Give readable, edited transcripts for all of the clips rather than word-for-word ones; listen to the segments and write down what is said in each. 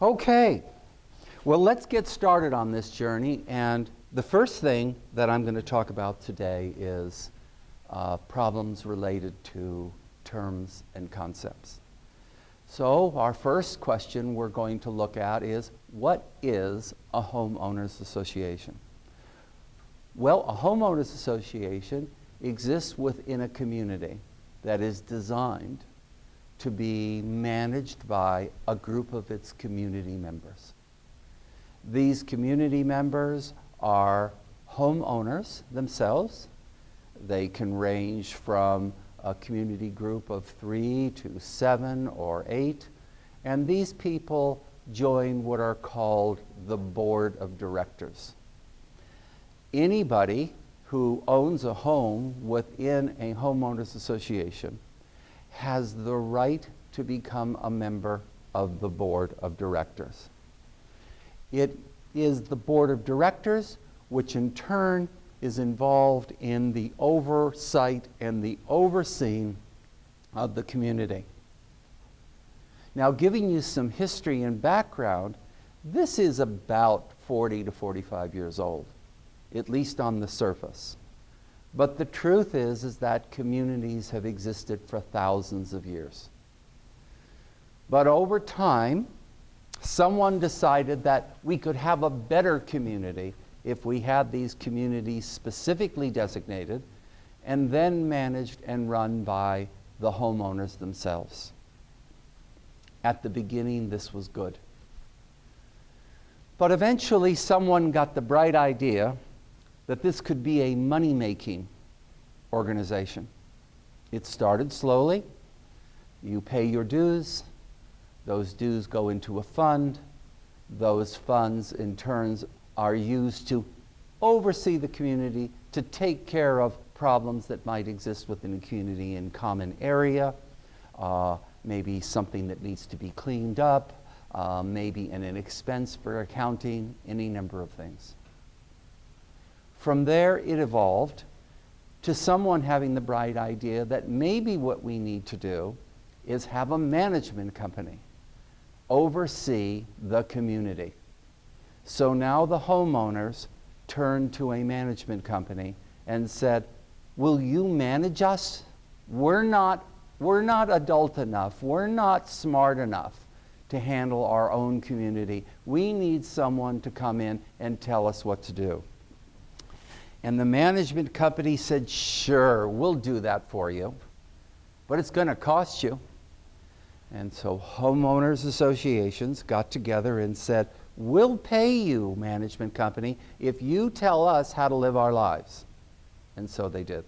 Okay, well, let's get started on this journey. And the first thing that I'm going to talk about today is problems related to terms and concepts. So our first question we're going to look at is, what is a homeowners association? Well, a homeowners association exists within a community that is designed to be managed by a group of its community members. These community members are homeowners themselves. They can range from a community group of 3 to 7 or 8, and these people join what are called the board of directors. Anybody who owns a home within a homeowners association has the right to become a member of the board of directors. It is the board of directors which in turn is involved in the oversight and the overseeing of the community. Now, giving you some history and background, this is about 40 to 45 years old, at least on the surface. But the truth is that communities have existed for thousands of years. But over time, someone decided that we could have a better community if we had these communities specifically designated and then managed and run by the homeowners themselves. At the beginning, this was good. But eventually, someone got the bright idea that this could be a money-making organization. It started slowly. You pay your dues. Those dues go into a fund. Those funds, in turn, are used to oversee the community, to take care of problems that might exist within a community in common area, maybe something that needs to be cleaned up, maybe an expense for accounting, any number of things. From there, it evolved to someone having the bright idea that maybe what we need to do is have a management company oversee the community. So now the homeowners turned to a management company and said, will you manage us? We're not adult enough. We're not smart enough to handle our own community. We need someone to come in and tell us what to do. And the management company said, sure, we'll do that for you, but it's going to cost you. And so homeowners associations got together and said, we'll pay you, management company, if you tell us how to live our lives. And so they did.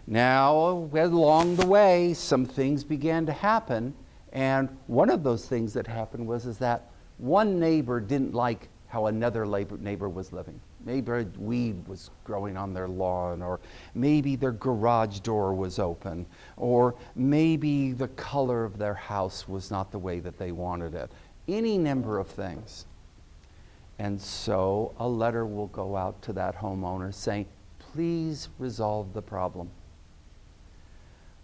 Now, along the way, some things began to happen. And one of those things that happened was that one neighbor didn't like how another neighbor was living. Maybe a weed was growing on their lawn, or maybe their garage door was open, or maybe the color of their house was not the way that they wanted it. Any number of things. And so a letter will go out to that homeowner saying, please resolve the problem.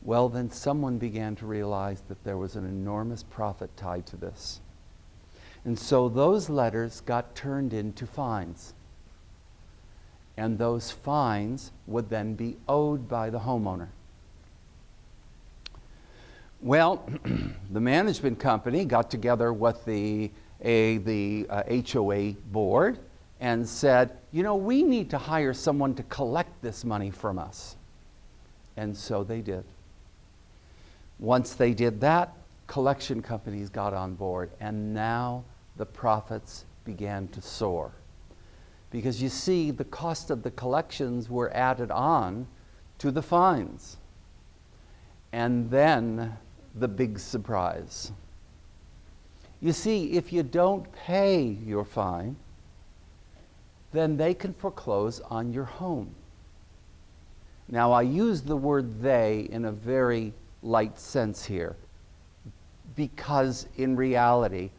Well, then someone began to realize that there was an enormous profit tied to this. And so those letters got turned into fines. And those fines would then be owed by the homeowner. Well, the management company got together with the HOA board and said, you know, we need to hire someone to collect this money from us. And so they did. Once they did that, collection companies got on board, and now the profits began to soar. Because you see, the cost of the collections were added on to the fines. And then the big surprise. You see, if you don't pay your fine, then they can foreclose on your home. Now, I use the word they in a very light sense here, because in reality,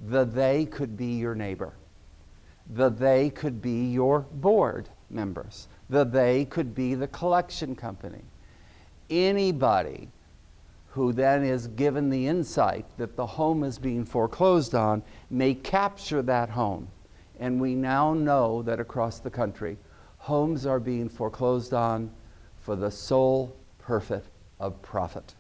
the they could be your neighbor. The they could be your board members. The they could be the collection company. Anybody who then is given the insight that the home is being foreclosed on, may capture that home. And we now know that across the country, homes are being foreclosed on for the sole purpose of profit.